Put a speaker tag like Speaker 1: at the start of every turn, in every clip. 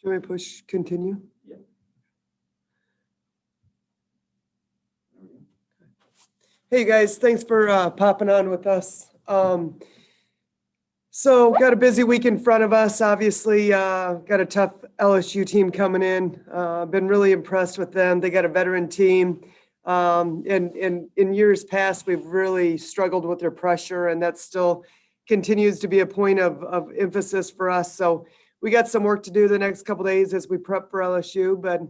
Speaker 1: Can we push continue?
Speaker 2: Yeah.
Speaker 1: Hey guys, thanks for popping on with us. So got a busy week in front of us. Obviously, got a tough LSU team coming in. Been really impressed with them. They got a veteran team. And in years past, we've really struggled with their pressure, and that still continues to be a point of emphasis for us. So we got some work to do the next couple of days as we prep for LSU. But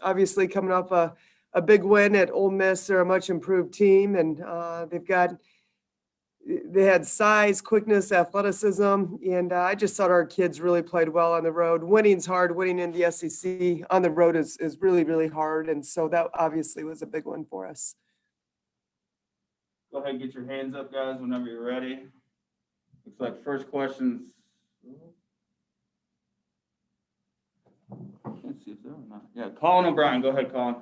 Speaker 1: obviously, coming off a big win at Ole Miss, they're a much improved team, and they had size, quickness, athleticism, and I just thought our kids really played well on the road. Winning's hard. Winning in the SEC on the road is really, really hard, and so that obviously was a big one for us.
Speaker 2: Go ahead and get your hands up, guys, whenever you're ready. Looks like first questions. Let's see if they're or not. Yeah, Colin O'Brien. Go ahead, Colin.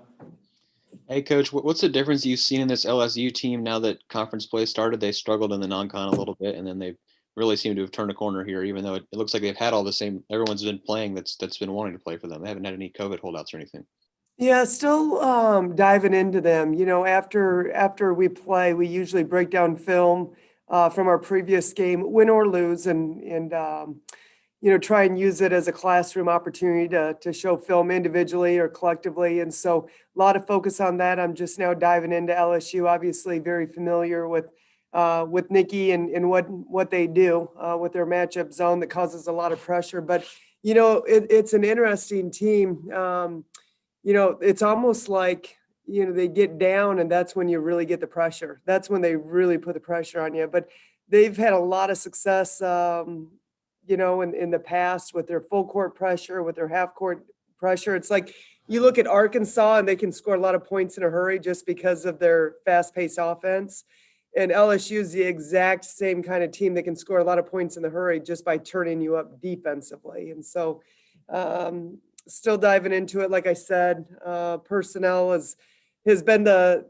Speaker 3: Hey, Coach, what's the difference you've seen in this LSU team now that conference play started? They struggled in the non-con a little bit, and then they really seem to have turned a corner here, even though it looks like they've had all the same – everyone's been playing that's been wanting to play for them. They haven't had any COVID holdouts or anything.
Speaker 1: Yeah, still diving into them. You know, after we play, we usually break down film from our previous game, win or lose, and you know, try and use it as a classroom opportunity to show film individually or collectively. And so a lot of focus on that. I'm just now diving into LSU, obviously very familiar with Nikki and what they do with their matchup zone that causes a lot of pressure. But, you know, it's an interesting team. You know, it's almost like, you know, they get down and that's when you really get the pressure. That's when they really put the pressure on you. But they've had a lot of success, you know, in the past with their full court pressure, with their half court pressure. It's like you look at Arkansas and they can score a lot of points in a hurry just because of their fast paced offense. And LSU is the exact same kind of team that can score a lot of points in the hurry just by turning you up defensively. And so still diving into it. Like I said, personnel has been the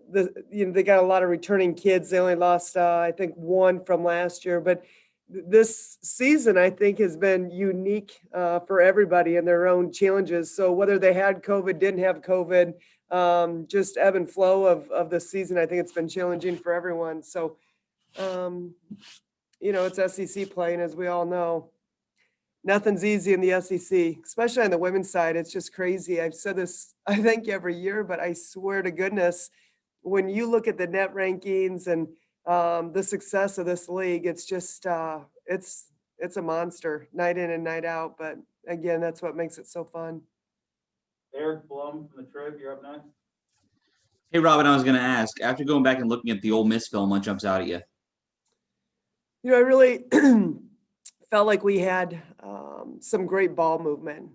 Speaker 1: you know, they got a lot of returning kids. They only lost, I think, one from last year, but this season, I think, has been unique for everybody and their own challenges. So whether they had COVID, didn't have COVID, just ebb and flow of the season, I think it's been challenging for everyone. So, you know, it's SEC playing, as we all know. Nothing's easy in the SEC, especially on the women's side. It's just crazy. I've said this, I think, every year, but I swear to goodness, when you look at the net rankings and the success of this league, it's just it's a monster night in and night out. But again, that's what makes it so fun.
Speaker 2: Eric Blum from the Troupe, you're up next.
Speaker 4: Hey, Robin, I was going to ask, after going back and looking at the Ole Miss film, what jumps out at you?
Speaker 1: You know, I really felt like we had some great ball movement.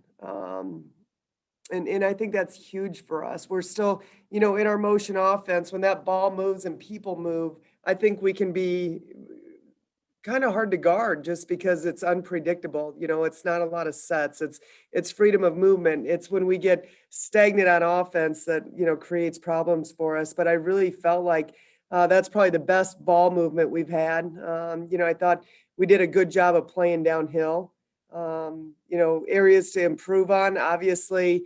Speaker 1: And I think that's huge for us. We're still, you know, in our motion offense, when that ball moves and people move, I think we can be kind of hard to guard just because it's unpredictable. You know, it's not a lot of sets. It's freedom of movement. It's when we get stagnant on offense that, you know, creates problems for us. But I really felt like that's probably the best ball movement we've had. You know, I thought we did a good job of playing downhill. You know, areas to improve on, obviously.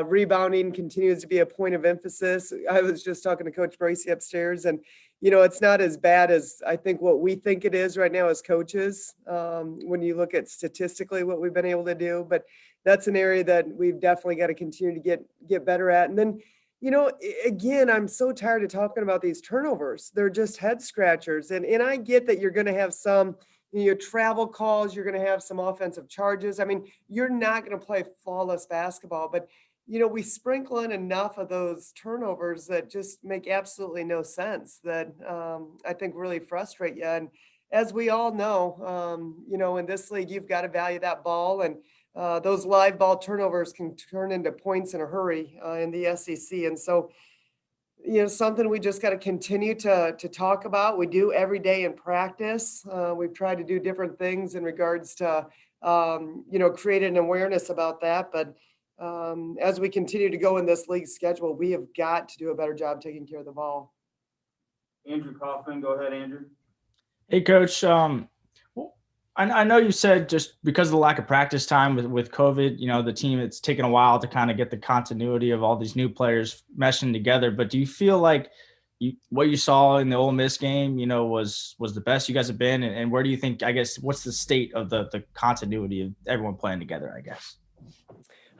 Speaker 1: Rebounding continues to be a point of emphasis. I was just talking to Coach Bracey upstairs, and, you know, it's not as bad as I think what we think it is right now as coaches when you look at statistically what we've been able to do. But that's an area that we've definitely got to continue to get better at. And then, you know, again, I'm so tired of talking about these turnovers. They're just head scratchers. And I get that you're going to have some, you know, travel calls, you're going to have some offensive charges. I mean, you're not going to play flawless basketball, but, you know, we sprinkle in enough of those turnovers that just make absolutely no sense that I think really frustrate you. And as we all know, you know, in this league, you've got to value that ball, and those live ball turnovers can turn into points in a hurry in the SEC. And so, you know, something we just got to continue to talk about. We do every day in practice. We've tried to do different things in regards to, you know, create an awareness about that. But as we continue to go in this league schedule, we have got to do a better job taking care of the ball.
Speaker 2: Andrew Kaufman, go ahead, Andrew.
Speaker 5: Hey, Coach. I know you said just because of the lack of practice time with COVID, the team, it's taken a while to kind of get the continuity of all these new players meshing together. But do you feel like what you saw in the Ole Miss game, was the best you guys have been? And where do you think, I guess, what's the state of the continuity of everyone playing together, I guess?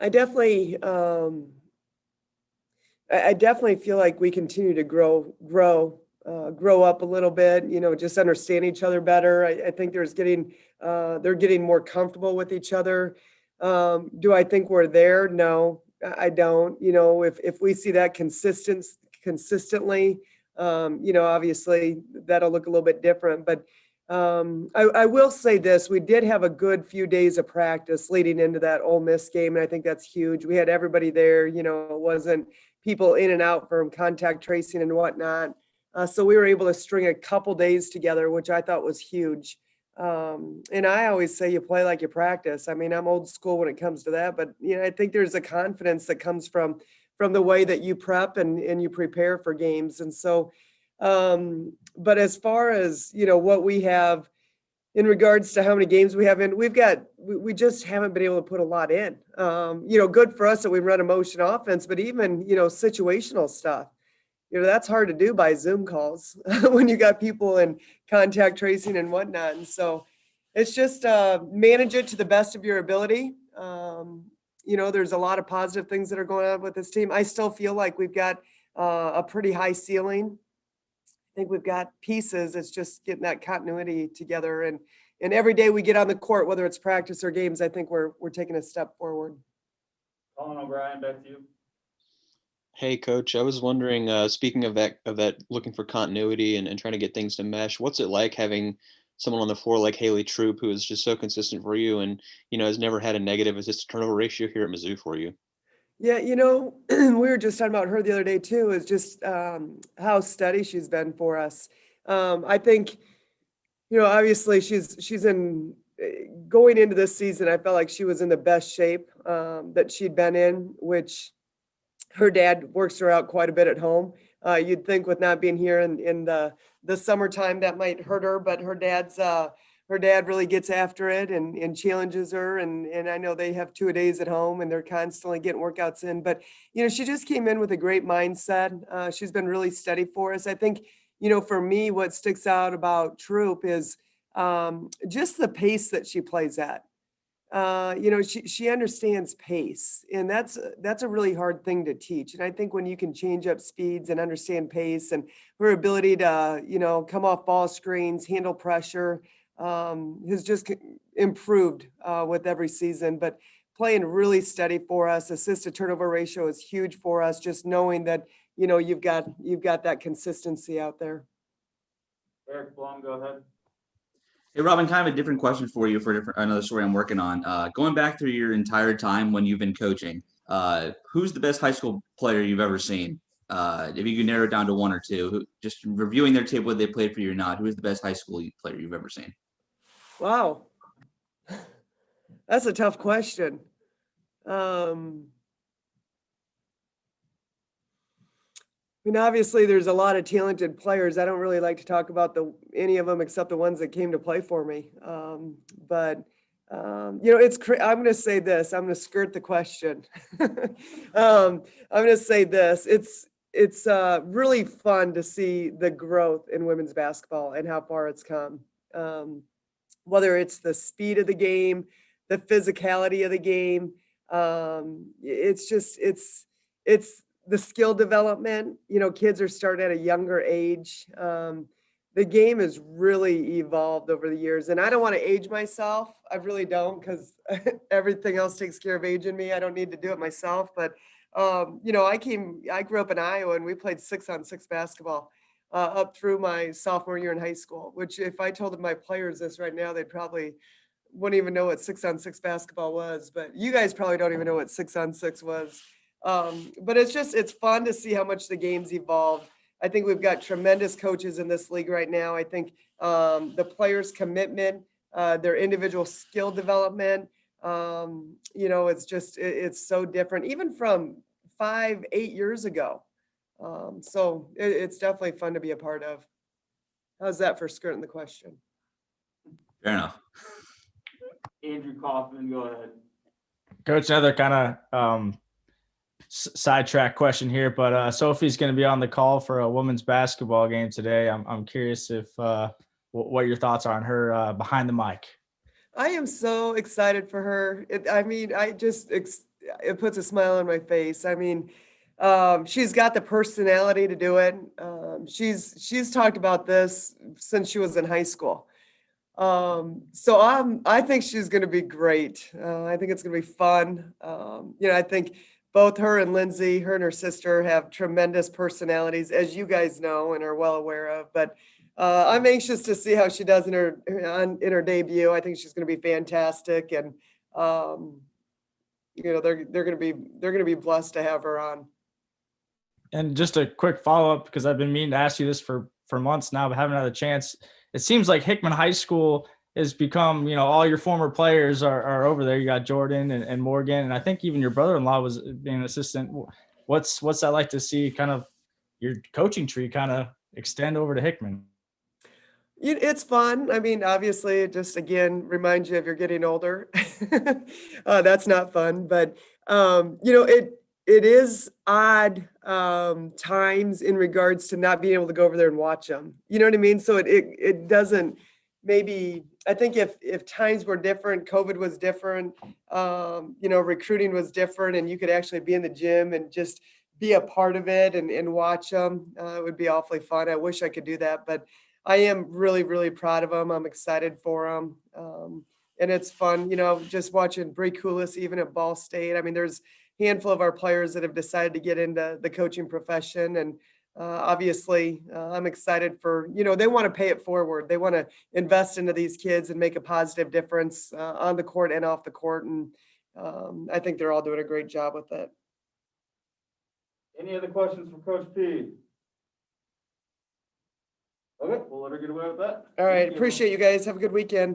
Speaker 1: I definitely, I definitely feel like we continue to grow up a little bit, just understand each other better. I think they're getting more comfortable with each other. Do I think we're there? No, I don't. If we see that consistently, obviously that'll look a little bit different. But I will say this: we did have a good few days of practice leading into that Ole Miss game, and I think that's huge. We had everybody there. It wasn't people in and out from contact tracing and whatnot. So we were able to string a couple days together, which I thought was huge. And I always say you play like you practice. I mean, I'm old school when it comes to that, but I think there's a confidence that comes from the way that you prep and you prepare for games. And so, but as far as what we have in regards to how many games we have in, we just haven't been able to put a lot in. Good for us that we run a motion offense, but even situational stuff. That's hard to do by Zoom calls when you got people in contact tracing and whatnot. And so it's just manage it to the best of your ability. There's a lot of positive things that are going on with this team. I still feel like we've got a pretty high ceiling. I think we've got pieces. It's just getting that continuity together. And every day we get on the court, whether it's practice or games, I think we're taking a step forward.
Speaker 2: Colin O'Brien, back to you.
Speaker 3: Hey, Coach, I was wondering, speaking of that, looking for continuity and trying to get things to mesh, what's it like having someone on the floor like Haley Troupe, who is just so consistent for you and, has never had a negative assist to turnover ratio here at Mizzou for you?
Speaker 1: Yeah, we were just talking about her the other day too, is just how steady she's been for us. I think, obviously she's in going into this season, I felt like she was in the best shape that she'd been in, which her dad works her out quite a bit at home. You'd think with not being here in the summertime that might hurt her, but her dad really gets after it and challenges her. And I know they have 2-a-days at home and they're constantly getting workouts in. But, she just came in with a great mindset. She's been really steady for us. I think, for me, what sticks out about Troupe is just the pace that she plays at. She understands pace, and that's a really hard thing to teach. And I think when you can change up speeds and understand pace and her ability to, come off ball screens, handle pressure, has just improved with every season. But playing really steady for us, assist to turnover ratio is huge for us. Just knowing that, you've got that consistency out there.
Speaker 2: Eric Blum, go ahead.
Speaker 4: Hey, Robin, kind of a different question for you for another story I'm working on. Going back through your entire time when you've been coaching, who's the best high school player you've ever seen? If you could narrow it down to one or two, just reviewing their tape, whether they played for you or not, who is the best high school player you've ever seen?
Speaker 1: Wow. That's a tough question. Obviously there's a lot of talented players. I don't really like to talk about any of them except the ones that came to play for me. But I'm going to say this. I'm going to skirt the question. I'm going to say this. It's really fun to see the growth in women's basketball and how far it's come. Whether it's the speed of the game, the physicality of the game, it's the skill development. Kids are starting at a younger age. The game has really evolved over the years, and I don't want to age myself. I really don't, because everything else takes care of aging me. I don't need to do it myself. But I grew up in Iowa, and we played 6-on-6 basketball up through my sophomore year in high school. Which, if I told my players this right now, they probably wouldn't even know what 6-on-6 basketball was. But you guys probably don't even know what 6-on-6 was. But it's fun to see how much the game's evolved. I think we've got tremendous coaches in this league right now. I think the players' commitment, their individual skill development, it's so different, even from 5-8 years ago. So it's definitely fun to be a part of. How's that for skirting the question?
Speaker 4: Fair enough.
Speaker 2: Kaufman, go ahead.
Speaker 5: Coach, another kind of sidetrack question here, but Sophie's going to be on the call for a women's basketball game today. I'm curious if what your thoughts are on her behind the mic.
Speaker 1: I am so excited for her. It puts a smile on my face. I mean, she's got the personality to do it. She's talked about this since she was in high school. I think she's going to be great. I think it's going to be fun. I think both her and Lindsay, her and her sister, have tremendous personalities, as you guys know and are well aware of. But I'm anxious to see how she does in her debut. I think she's going to be fantastic, and they're going to be blessed to have her on.
Speaker 5: And just a quick follow-up, because I've been meaning to ask you this for months now, but haven't had a chance. It seems like Hickman High School has become, all your former players are over there. You got Jordan and Morgan, and I think even your brother-in-law was being an assistant. What's that like to see kind of your coaching tree kind of extend over to Hickman?
Speaker 1: It's fun. I mean, obviously, it just again reminds you of you're getting older. That's not fun, but it is odd times in regards to not being able to go over there and watch them. You know what I mean? So it doesn't. Maybe I think if times were different, COVID was different, recruiting was different, and you could actually be in the gym and just be a part of it and watch them, it would be awfully fun. I wish I could do that, but I am really, really proud of them. I'm excited for them. And it's fun, just watching Bree Coolis, even at Ball State. I mean, there's a handful of our players that have decided to get into the coaching profession. And obviously, I'm excited for, they want to pay it forward. They want to invest into these kids and make a positive difference on the court and off the court. And I think they're all doing a great job with it.
Speaker 2: Any other questions from Coach P? Okay, we'll let her get away with that.
Speaker 1: All right.
Speaker 2: Thank you.
Speaker 1: Appreciate you guys. Have a good weekend.